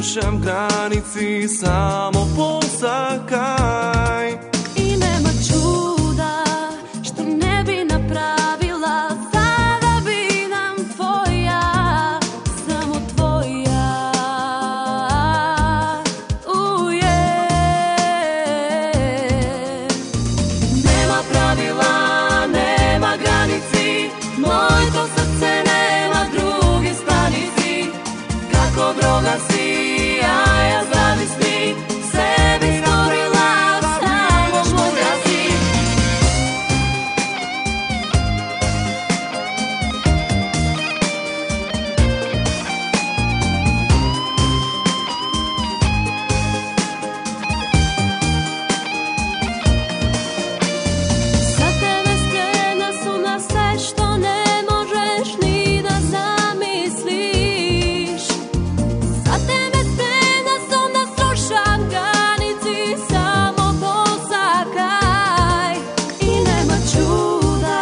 slušam granici, samo posakaj. I nema čuda što ne bi napravila, sada bi nam tvoja, samo tvoja. Nema pravila, nema granici, moj to srce nema drugi stanici. Kako droga si, a ja zavisni, sebi stvorila, samo moja si. Za tebe spremna su na sve što ne možeš ni da zamisliš. Za tebe spremna sam da slušam granici, samo posakaj. I nema čuda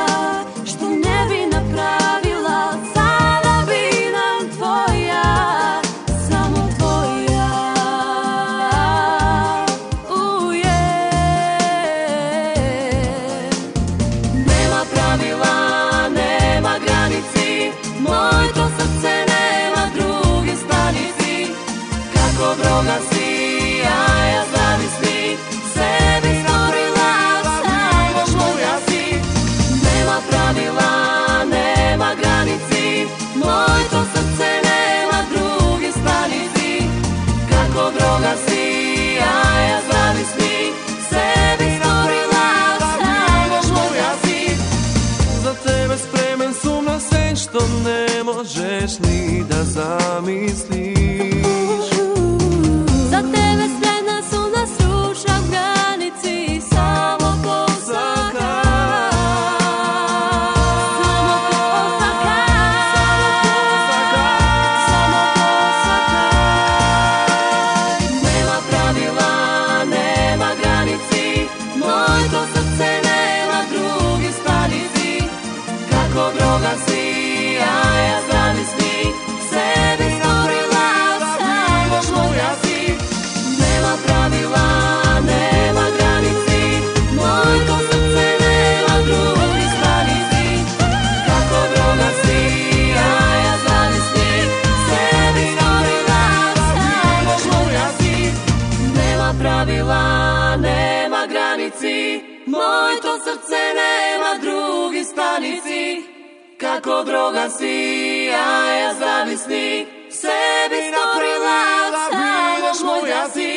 što ne bi napravila, sada bi nam tvoja, samo tvoja. Nema pravila, nema granici, moj to srce nema drugi stanici. Kako droga si, a ja zavisni, sebi stvorila, samo moja si. Nema pravila, nema granici, moj to srce nema drugi stanici. Kako droga si, a ja zavisni, sebi stvorila, samo moja si. Za tebe spreman sam na sve što ne možeš ni da zamisliš. Za tebe spremna su da slušam granici, samo posakaj. Samo posakaj. Samo posakaj. Nema pravila, nema granici, moj to srce nema drugi stanici. Kako droga si, a ja zavisni, sebi stvorila, samo moja si. Nema pravila, nema granici, moj to srce nema drugi stanici. Kako droga si, a ja zavisni, sebi stvorila, samo moja si. Nema pravila, nema granici, moj to srce nema drugi stanici. Kako droga si, a ja zavisni, sebi stvorila, samo moja si.